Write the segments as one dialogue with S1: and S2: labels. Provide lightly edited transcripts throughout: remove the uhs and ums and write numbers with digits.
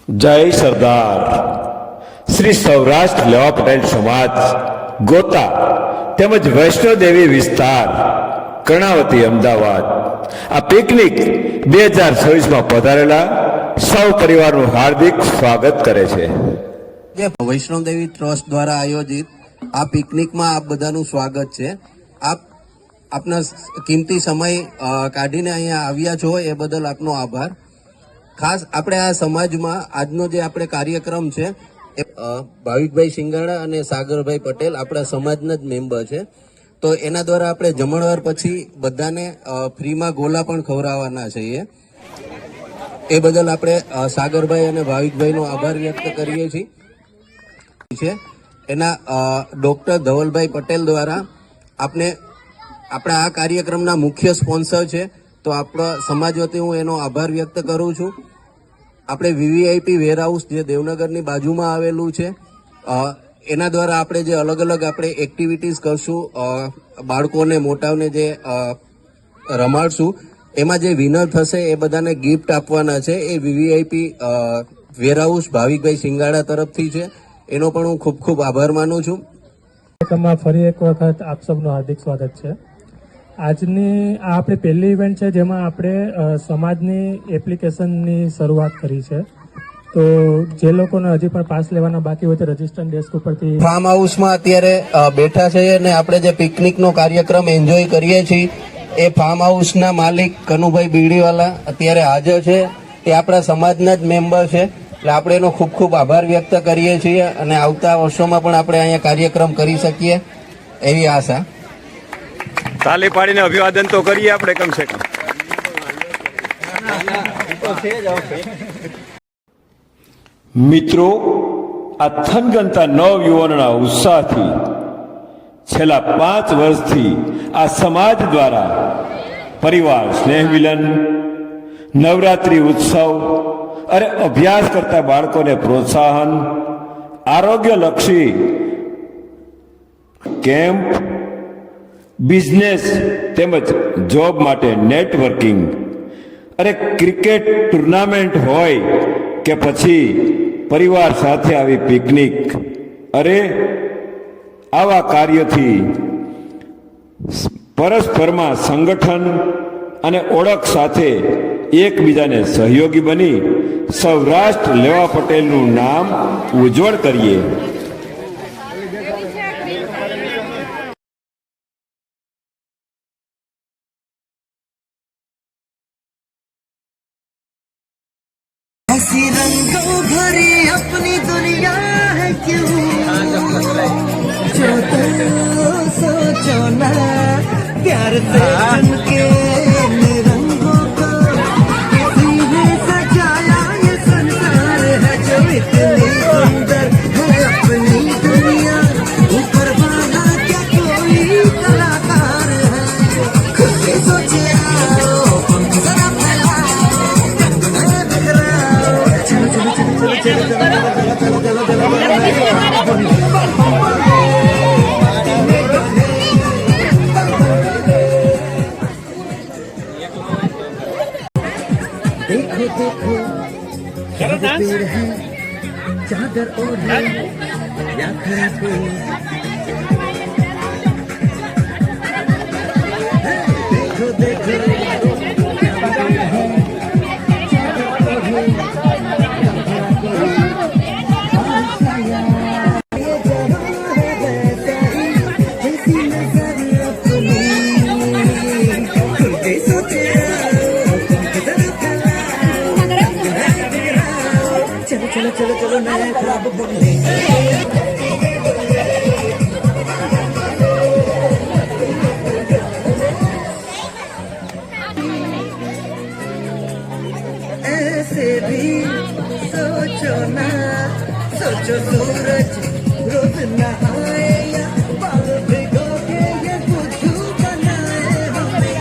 S1: જય સરદાર શ્રી સૌરાષ્ટ્ર લેવા પટેલ સમાજ ગોતા તેમજ વૈષ્ણોદેવી વિસ્તાર કર્ણાવતી અમદાવાદ આ પિકનિક 2026માં પધારેલા સૌ પરિવારનું હાર્દિક સ્વાગત કરે છે।
S2: વૈષ્ણોદેવી ટ્રસ્ટ દ્વારા આયોજિત આ પિકનિકમાં આપ બધાનું સ્વાગત છે। આપ આપના કિંમતી સમય કાઢીને અહીંયા આવ્યા છો એ બદલ આપનો આભાર। ખાસ આપણે આ સમાજમાં આજનો જે આપણે કાર્યક્રમ છે એ ભાવિકભાઈ સિંગાડા અને સાગરભાઈ પટેલ આપણા સમાજના જ મેમ્બર છે। તો એના દ્વારા આપણે જમણવાર પછી બધાને ફ્રીમાં ગોલા પણ ખવડાવવાના છીએ। એ બદલ આપણે સાગરભાઈ અને ભાવિકભાઈનો આભાર વ્યક્ત કરીએ છીએ। એના ડોક્ટર ધવલભાઈ પટેલ દ્વારા આપણા આ કાર્યક્રમના મુખ્ય સ્પોન્સર છે, તો આપણા સમાજ વતી હું એનો આભાર વ્યક્ત કરું છું। આપણે વીવીઆઈપી વેરહાઉસ જે દેવનગરની બાજુમાં આવેલું છે, એના દ્વારા આપણે જે અલગ અલગ આપણે એક્ટિવિટીઝ કરશું, બાળકોને મોટાઓને જે રમાડશું, એમાં જે વિનર થશે એ બધાને ગિફ્ટ આપવાના છે। એ વીવીઆઈપી વેરહાઉસ ભાવિકભાઈ સિંગાડા તરફથી છે, એનો પણ હું ખૂબ ખૂબ આભાર માનું છું।
S3: ફરી એક વખત આપ સૌનું હાર્દિક સ્વાગત છે। આજની આ આપણી પહેલી ઇવેન્ટ છે જેમાં આપણે સમાજની એપ્લિકેશનની શરૂઆત કરી છે। તો જે લોકોને હજી પણ પાસ લેવાના બાકી હોય તો રજિસ્ટર ડેસ્ક ઉપરથી
S2: ફાર્મ હાઉસમાં અત્યારે બેઠા છે અને આપણે જે પિકનિકનો કાર્યક્રમ એન્જોય કરીએ છીએ એ ફાર્મ હાઉસના માલિક કનુભાઈ બીડીવાલા અત્યારે હાજર છે। એ આપણા સમાજના જ મેમ્બર છે, એટલે આપણે એનો ખૂબ ખૂબ આભાર વ્યક્ત કરીએ છીએ અને આવતા વર્ષોમાં પણ આપણે અહીંયા કાર્યક્રમ કરી શકીએ એવી આશા।
S1: તાલી પાડીને અભિવાદન તો કરીએ આપણે કમસે કમ। મિત્રો, આ થનગનતા નવયુવાનોના ઉત્સાહથી છેલ્લા 5 વર્ષથી આ સમાજ દ્વારા પરિવાર સ્નેહ મિલન, નવરાત્રી ઉત્સવ અને અભ્યાસ કરતા બાળકોને પ્રોત્સાહન, આરોગ્યલક્ષી કેમ્પ, બિઝનેસ તેમજ જોબ માટે નેટવર્કિંગ અને ક્રિકેટ ટુર્નામેન્ટ હોય કે પછી પરિવાર સાથે આવી પિકનિક, અરે આવા કાર્યથી પરસ્પરમાં સંગઠન અને ઓળખ સાથે એકબીજાને સહયોગી બની સૌરાષ્ટ્ર લેવા પટેલનું નામ ઉજ્જવળ કરીએ।
S4: ऐसी रंगों भरी अपनी दुनिया है क्यों, जो तो सोचो ना प्यार से बनके रंगों को किसी ने सजाया ये संसार है जो इतनी सुंदर है अपनी दुनिया, ऊपर वाला क्या कोई कलाकार है, खुद से सोचे आओ पंख जरा देखो देखो पेड़ है चादर ओढ़े या खड़ा कोई, देखो देखो चलो चलो चलो नया ख्वाब बदले। ऐसे भी सोचो ना, सोचो सूरज रोज ना आए या बाल भिगो के ये बुद्धू बनाए हमें।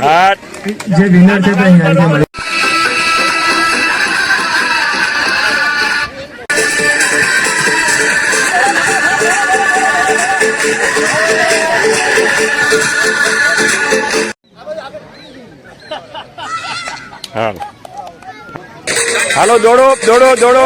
S1: હાથ
S3: જે વિનર છે તે અહીંયા મળી.
S1: હા હાલો દોડો દોડો દોડો.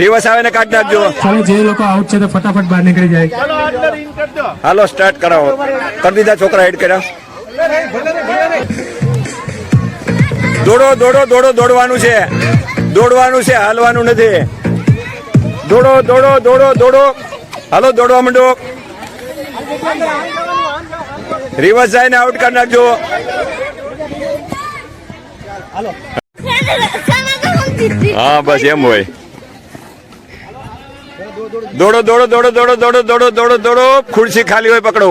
S1: રિવર્સ આવે ને કાઢી નાખજો.
S3: ચાલો જે લોકો આઉટ છે તે ફટાફટ બહાર નીકળી જાય.
S1: હાલો સ્ટાર્ટ કરાવો. કરી દીધા છોકરા હેડ કર્યા. દોડો દોડો દોડો દોડવાનું છે, દોડવાનું છે, હાલવાનું નથી. દોડો દોડો દોડો દોડો. હાલો દોડવા માંડો. રિવર્સ જાય ને આઉટ કરી નાખજો. હા બસ એમ હોય. દોડો દોડો દોડો દોડો દોડો દોડો દોડો દોડો. ખુરશી ખાલી હોય પકડો.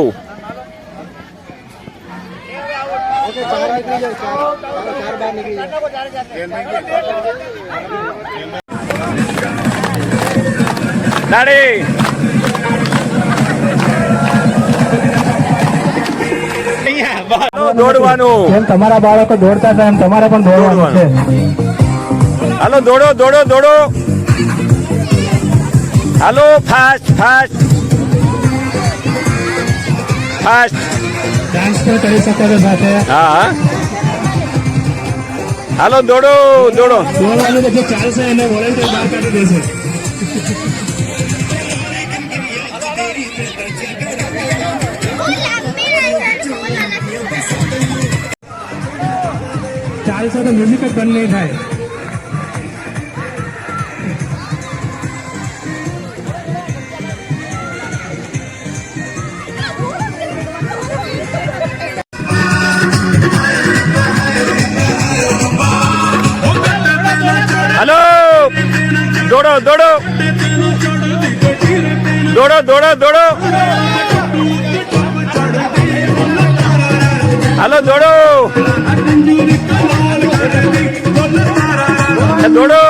S1: દાડી દોડવાનું.
S3: જેમ તમારા બાળકો દોડતા હતા એમ તમારે પણ દોડવાનું છે.
S1: હાલો દોડો દોડો દોડો. હાલો ફાસ્ટ ફાસ્ટ ફાસ્ટ.
S3: ડાન્સ પણ કરી શકો છો સાથે.
S1: હા હા હાલો દોડો દોડો.
S3: દોડવાનું તો જે ચાલશે એને વોલેન્ટિયર બહાર કાઢી દેશે. ચાલશે તો મ્યુઝિક જ બંધ નહીં થાય.
S1: હાલો દોડો દોડો દોડો દોડો દોડો. હાલો દોડો દોડો.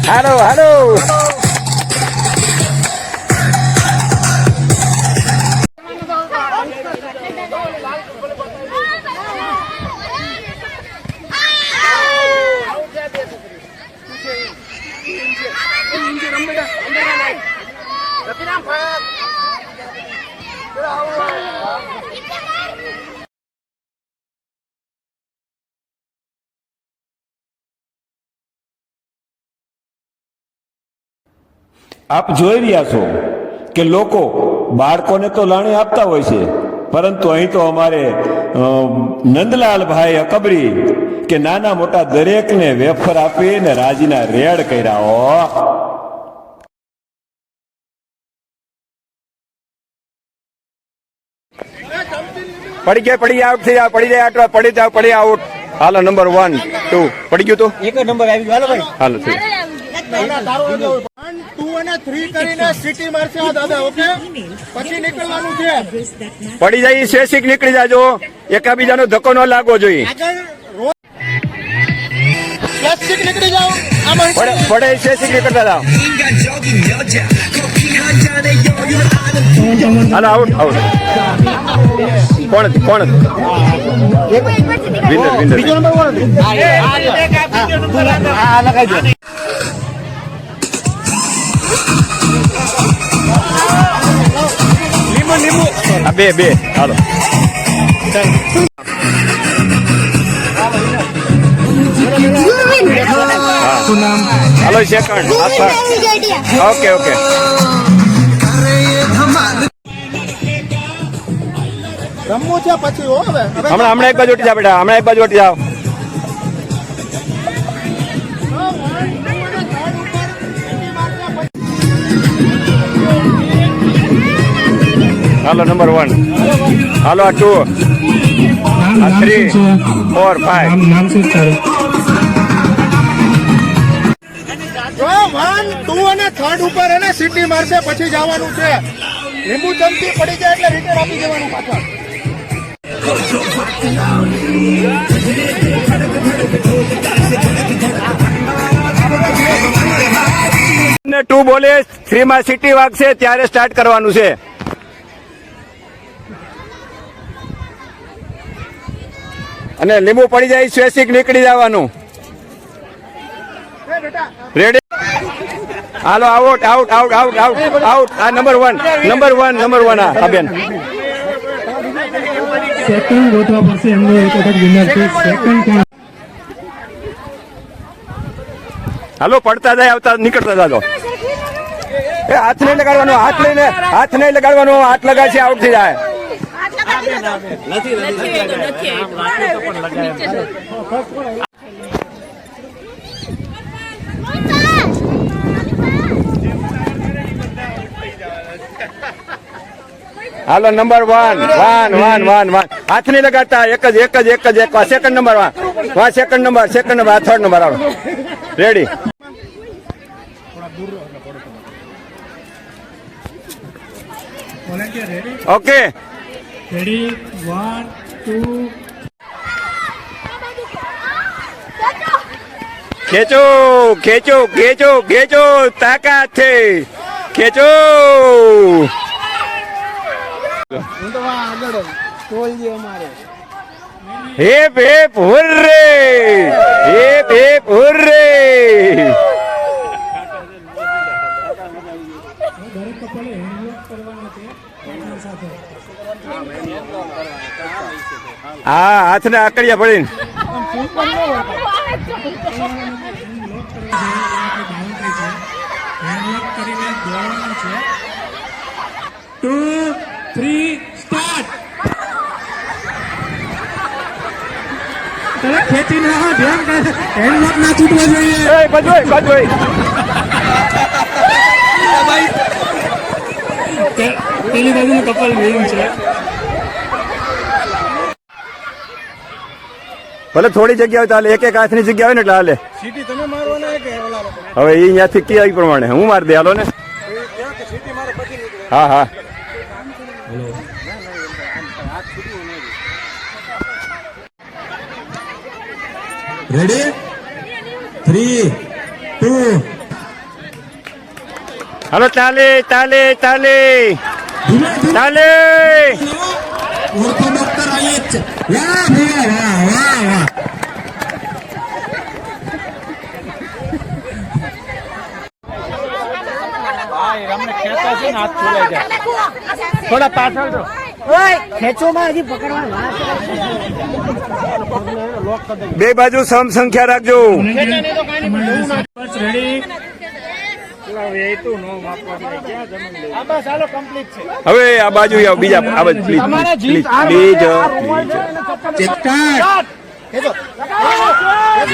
S1: હાલો હાલો. આપ જોઈ રહ્યા છો કે લોકો બાળકોને તો લાણી આપતા હોય છે, પરંતુ અહીં તો અમારે નંદલાલભાઈ અકબરી કે નાના મોટા દરેકને વેફર આપીને રાજીના રેડ કર્યા. હો પડી ગયા, પડી આઉટ થઈ જાવ, પડી જાય આટવા, પડી જાવ, પડી આઉટ. હાલો નંબર 1 2 પડી ગયું. તો
S5: એક નંબર આવી ગયો. હાલો ભાઈ
S1: હાલો થઈ.
S5: 1 2 અને 3 કરીને સિટી મારશે આ દાદા. ઓકે પછી નીકળવાનું છે.
S1: પડી જાય શેષિક નીકળી જાજો. એકાબીજાનો ધક્કો ન લાગવો જોઈએ.
S5: આગળ પ્લાસ્ટિક નીકળી જાઓ. આમાં
S1: પડે શેષિક નીકળતા જાઓ. હાલો આઉટ આઉટ. કોણ કોણ વિનર વિનર.
S5: બીજો નંબર કોણ હતો? હા લગાઈ દો. લીંબુ લીંબુ
S1: આ બે હાલો. સેકન્ડ. Okay okay.
S5: રમવું છે પછી હો હવે
S1: હમણાં એક બાજુ વટી જાઓ બેટા, હમણાં એક બાજુ વટી જાઓ. હાલો નંબર 1, હાલો આ 2, આ 3, 4, 5.
S3: નામ શું તારું?
S5: જો 1, 2 અને 3 ઉપર એને સીટી મારશે પછી જવાનું છે. લીંબુ ચમચી પડી જાય એટલે રિટર્ન આપી દેવાનું પાછળ.
S1: ને 2 બોલે 3 માં સીટી વાગશે ત્યારે સ્ટાર્ટ કરવાનું છે. અને લીંબુ પડી જાય સ્વેસિક નીકળી જવાનું. રેડી? હાલો out out out out out out. આ નંબર 1 આ બેન.
S3: સેકન્ડ ગોતવા પડશે, એમનો એક વખત વિનર છે. સેકન્ડ કોણ?
S1: હાલો પડતા જાય આવતા નીકળતા જાજો. એ હાથ નહીં લગાડવાનો, હાથ નહીં લગાડવાનો. હાથ લગાડશે આઉટ થઈ જાય. હાલો નંબર 1 હાથ નહીં લગાડતા. એક જ સેકન્ડ નંબર. સેકન્ડ નંબર આ 3rd નંબર. હાલો રેડી? Okay
S3: ready? 1, 2.
S1: ખેંચો તાકાત છે. ખેંચો. હેપ હેપ હુર્રે, હેપ હેપ હુર્રે.
S3: દરેક કપલે હેન્ડવોક કરવાના છે પાર્ટનર સાથે.
S1: હા હાથને આકડિયા પડીને.
S3: હેન્ડવોક કરીને દોડવાનું છે. 2, 3 સ્ટાર્ટ. તમે ખેંચી ના ધ્યાન કરે, હેન્ડવોક ના છૂટવા જોઈએ.
S1: બાજુ
S3: પેલી બાજુનું કપલ વિન છે.
S1: ભલે થોડી જગ્યા હોય તો હાલે, એક હાથની જગ્યા હોય ને એટલે હાલે.
S5: સીટી તમે મારવાના કે ઓલા લોકો?
S1: હવે એ ત્યાંથી કયા પ્રમાણે હું મારી દે. હાલો ને.
S5: સીટી મારે પછી નીકળે.
S1: હા
S2: રેડી? 3, 2.
S1: હાલો ચાલે.
S2: ઓર્થો ડોક્ટર આયે છે. વાહ.
S5: થોડા પાછળ જો.
S1: બે બાજુ સમ સંખ્યા રાખજો.
S3: રેડી?
S1: હવે આ બાજુ આવો, બીજા આ બાજુ પ્લીઝ.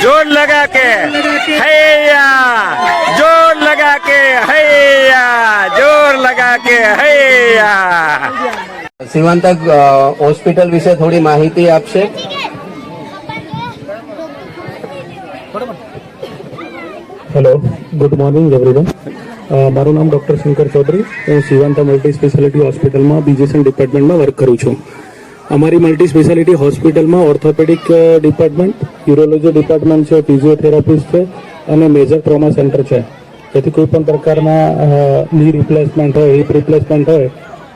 S1: जोर लगा के हैया, जोर लगा के हैया, जोर लगा के हैया.
S2: શિવાંતક હોસ્પિટલ વિશે થોડી માહિતી આપશે.
S3: Hello, good morning everyone. મારું નામ ડૉક્ટર શંકર ચૌધરી. હું શિવાંતા મલ્ટી સ્પેશિયાલિટી હોસ્પિટલમાં બીજેસન ડિપાર્ટમેન્ટમાં વર્ક કરું છું. અમારી મલ્ટી સ્પેશિયાલિટી હોસ્પિટલમાં ઓર્થોપેડિક ડિપાર્ટમેન્ટ, યુરોલોજી ડિપાર્ટમેન્ટ છે, ફિઝિયોથેરાપિસ્ટ છે અને મેજર ટ્રોમા સેન્ટર છે. જેથી કોઈ પણ પ્રકારના ની રિપ્લેસમેન્ટ હોય, હિપ રિપ્લેસમેન્ટ હોય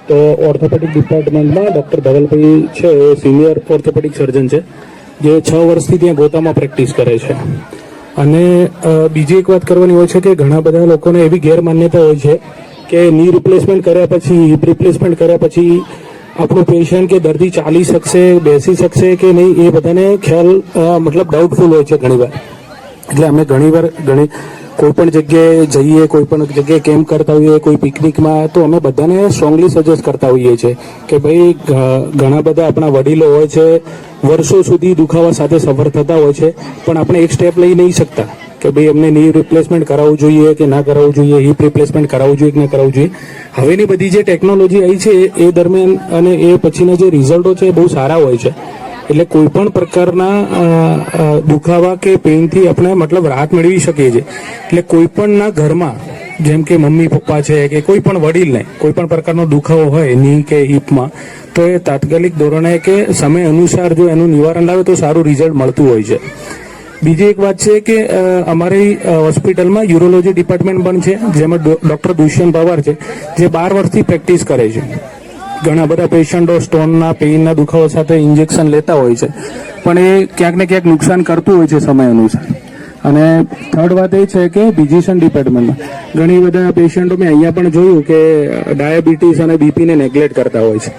S3: તો ઓર્થોપેડિક ડિપાર્ટમેન્ટમાં ડૉક્ટર ધવલભાઈ છે, એ સિનિયર ઓર્થોપેડિક સર્જન છે, જે 6 વર્ષથી ત્યાં ગોતામાં પ્રેક્ટિસ કરે છે. અને બીજી એક વાત કરવાની હોય છે કે ઘણા બધા લોકોને એવી ગેરમાન્યતા હોય છે કે ની રિપ્લેસમેન્ટ કર્યા પછી, હિપ રિપ્લેસમેન્ટ કર્યા પછી આપણું પેશન્ટ કે દર્દી ચાલી શકશે, બેસી શકશે કે નહીં, એ બધાને ખ્યાલ મતલબ ડાઉટફુલ હોય છે ઘણીવાર. એટલે અમે ઘણી
S6: કોઈ પણ જગ્યાએ જઈએ, કોઈ પણ જગ્યાએ કેમ્પ કરતા હોઈએ, કોઈ પિકનિકમાં, તો અમે બધાને સ્ટ્રોંગલી સજેસ્ટ કરતા હોઈએ છીએ કે ભાઈ ઘણા બધા આપણા વડીલો હોય છે, વર્ષો સુધી દુખાવા સાથે સફર થતા હોય છે, પણ આપણે એક સ્ટેપ લઈ નહીં શકતા કે ભાઈ એમને ની રિપ્લેસમેન્ટ કરાવવું જોઈએ કે ના કરાવવું જોઈએ, હિપ રિપ્લેસમેન્ટ કરાવવું જોઈએ કે ના કરાવવું જોઈએ. હવેની બધી જે ટેકનોલોજી આવી છે એ દરમિયાન અને એ પછીના જે રિઝલ્ટો છે એ બહુ સારા હોય છે. એટલે કોઈ પણ પ્રકારના દુખાવા કે પેઇનથી આપણે મતલબ રાહત મેળવી શકીએ છીએ. એટલે કોઈ પણના ઘરમાં જેમ કે મમ્મી પપ્પા છે કે કોઈ પણ વડીલને કોઈ પણ પ્રકારનો દુખાવો હોય ની કે હિપમાં, તો એ તાત્કાલિક ધોરણે કે સમય અનુસાર જો એનું નિવારણ લાવે તો સારું રિઝલ્ટ મળતું હોય છે. બીજી એક વાત છે કે અમારી હોસ્પિટલમાં યુરોલોજી ડિપાર્ટમેન્ટ પણ છે, જેમાં ડૉક્ટર દુષ્યંત પવાર છે, જે 12 વર્ષથી પ્રેક્ટિસ કરે છે. ઘણા બધા પેશન્ટો સ્ટોનના પેઇનના દુખાવા સાથે ઇન્જેક્શન લેતા હોય છે, પણ એ ક્યાંક ને ક્યાંક નુકસાન કરતું હોય છે સમય અનુસાર. અને થર્ડ વાત એ છે કે ફિઝિશિયન ડિપાર્ટમેન્ટમાં ઘણી બધા પેશન્ટો મેં અહીંયા પણ જોયું કે ડાયાબિટીસ અને બીપીને નેગ્લેક્ટ કરતા હોય છે.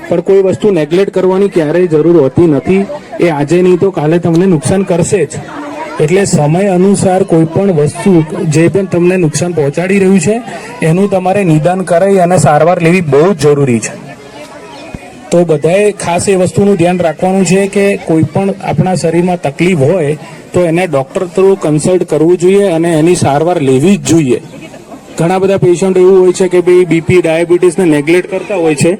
S6: પણ કોઈ વસ્તુ નેગ્લેક્ટ કરવાની ક્યારેય જરૂર હોતી નથી. એ આજે નહીં તો કાલે તમને નુકસાન કરશે જ. એટલે સમય અનુસાર કોઈ પણ વસ્તુ જે પણ તમને નુકસાન પહોંચાડી રહ્યું છે એનું તમારે નિદાન કરાવી અને સારવાર લેવી બહુ જ જરૂરી છે. તો બધાએ ખાસ એ વસ્તુનું ધ્યાન રાખવાનું છે કે કોઈ પણ આપણા શરીરમાં તકલીફ હોય તો એને ડૉક્ટર થ્રુ કન્સલ્ટ કરવું જોઈએ અને એની સારવાર લેવી જ જોઈએ. ઘણા બધા પેશન્ટ એવું હોય છે કે ભાઈ બીપી ડાયાબિટીસને નેગ્લેક્ટ કરતા હોય છે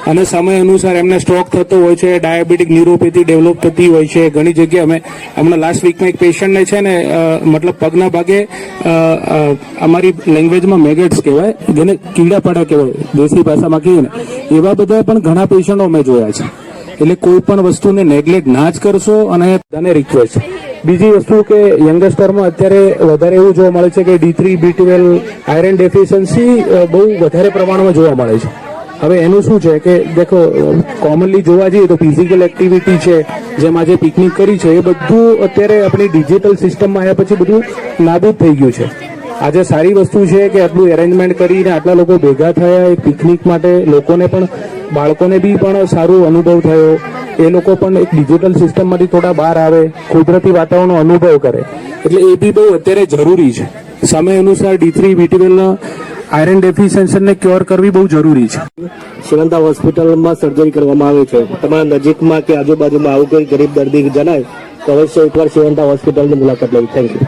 S6: અને સમય અનુસાર એમને સ્ટ્રોક થતો હોય છે, ડાયાબિટીક ન્યુરોપેથી ડેવલપ થતી હોય છે. ઘણી જગ્યાએ અમે હમણાં લાસ્ટ વીકમાં એક પેશન્ટને છે ને મતલબ પગના ભાગે અમારી લેંગ્વેજમાં મેગેટ્સ કહેવાય, જેને કીડાપાડા કહેવાય દેશી ભાષામાં કહીએ ને, એવા બધા પણ ઘણા પેશન્ટો અમે જોયા છે. એટલે કોઈ પણ વસ્તુને નેગ્લેક્ટ ના જ કરશો. અને તને રિક્વેસ્ટ બીજી વસ્તુ કે યંગસ્ટરમાં અત્યારે વધારે એવું જોવા મળે છે કે D3 B12 આયરન ડેફિશિયન્સી બહુ વધારે પ્રમાણમાં જોવા મળે છે. હવે એનું શું છે કે દેખો, કોમનલી જોવા જઈએ તો ફિઝિકલ એક્ટિવિટી છે, જેમ આજે પિકનિક કરી છે, એ બધું અત્યારે આપણી ડિજિટલ સિસ્ટમમાં આવ્યા પછી બધું નાબૂદ થઈ ગયું છે. આજે સારી વસ્તુ છે કે આટલું એરેન્જમેન્ટ કરીને આટલા લોકો ભેગા થયા એક પિકનિક માટે, લોકોને પણ બાળકોને બી પણ સારો અનુભવ થયો. એ લોકો પણ એક ડિજિટલ સિસ્ટમમાંથી થોડા બહાર આવે, કુદરતી વાતાવરણનો અનુભવ કરે. એટલે એ બી બહુ અત્યારે જરૂરી છે. સમય અનુસાર D3 B12 આયરન ડેફિશિયન્સીને ક્યોર કરવી બહુ જરૂરી છે.
S7: શિવંતા હોસ્પિટલમાં સર્જરી કરવામાં આવે છે. તમારા નજીકમાં કે આજુબાજુમાં આવું કોઈ ગરીબ દર્દી જણાય તો અવશ્ય એકવાર શિવંતા હોસ્પિટલની મુલાકાત લેવી. Thank you.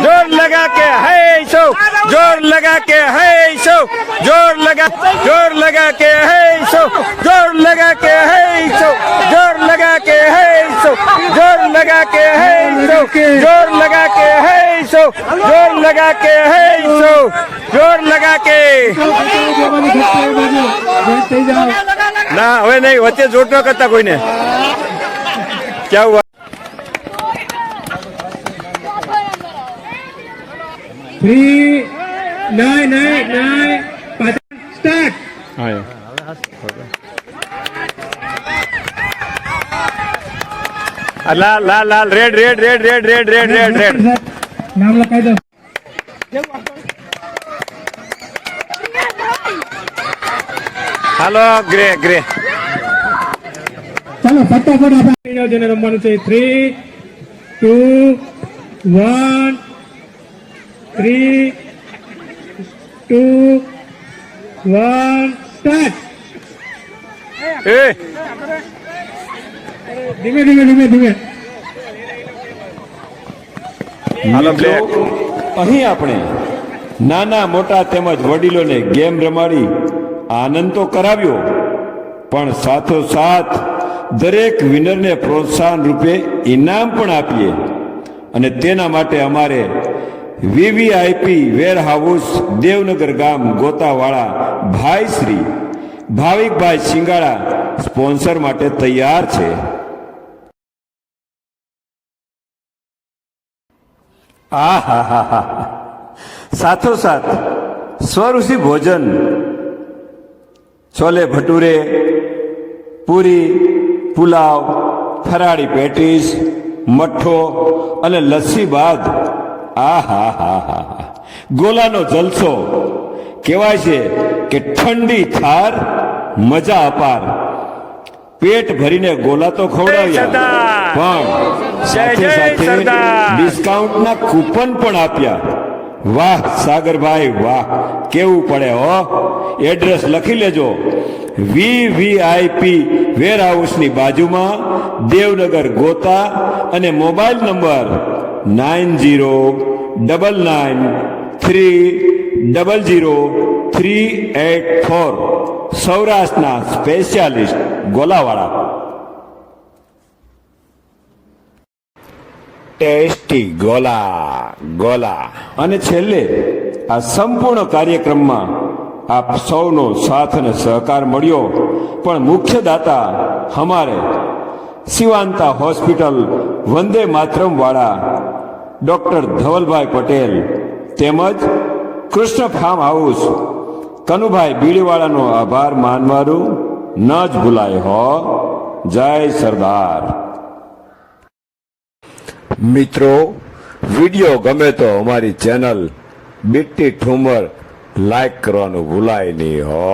S1: जोर लगा के है शो, जोर लगा के है शो, जोर लगा के है शो, जोर लगा के है शो, जोर लगा के है शो, जोर लगा के है शो, जोर लगा के है शो, जोर लगा के है शो, जोर लगा के ना હવે નહીં, વચ્ચે જોટ ન કરતા કોઈને. क्या हुआ?
S3: 3 9 9 9 સ્ટાર્ટ.
S1: લાલ લાલ લાલ red red red red red red red red
S3: નામ લખાઈ દો.
S1: હાલો ગ્રે ગ્રે.
S3: ચાલો ફટાફટ આપણે જેને રમવાનું છે. 3 2 1 3 2 1 સ્ટાર્ટ.
S1: એ
S3: ધીમે ધીમે ધીમે ધીમે.
S1: હાલો બ્લેક. અહીં આપણે નાના મોટા તેમજ વડીલોને ગેમ રમાડી આનંદ તો કરાવ્યો, પણ સાથોસાથ દરેક વિનરને પ્રોત્સાહન રૂપે ઇનામ પણ આપીએ. અને તેના માટે અમારે VVIP વેરહાઉસ દેવનગર ગામ ગોતાવાળા ભાઈ શ્રી ભાવિકભાઈ સિંગાળા સ્પોન્સર માટે તૈયાર છે. સાથોસાથ સ્વરૂચિ ભોજન, છોલે ભટુરે, પૂરી, પુલાવ, ફરાળી પેટીસ, મઠ્ઠો અને લસ્સી બાદ ગોલાનો જલસો. કહેવાય છે કે ઠંડી થાર મજા અપાર.
S8: પેટ ભરીને ગોલા તો ખવડાવ્યા પણ સાથે સાથે ડિસ્કાઉન્ટના કૂપન પણ આપ્યા. વાહ સાગરભાઈ વાહ, કેવું પડે હો. એડ્રેસ લખી લેજો, VVIP વેરહાઉસની બાજુમાં, દેવનગર ગોતા, અને મોબાઈલ નંબર 9099300384. સૌરાષ્ટ્રના સ્પેશિયાલિસ્ટ ગોલાવાળા. ટેસ્ટી ગોલા ગોલા. અને છેલ્લે આ સંપૂર્ણ કાર્યક્રમમાં આપ સૌનો સાથ અને સહકાર મળ્યો, પણ મુખ્ય દાતા હમારે શિવાંતા હોસ્પિટલ વંદે માતરમ વાળા ડોક્ટર ધવલભાઈ પટેલ તેમજ કૃષ્ણ ફાર્મ હાઉસ કનુભાઈ બીડીવાળાનો આભાર માનવાનું ન જ ભૂલાય હો. જય સરદાર. મિત્રો, વિડીયો ગમે તો અમારી ચેનલ બીટી ઠુમર લાઈક કરવાનું ભૂલાય નહીં હો.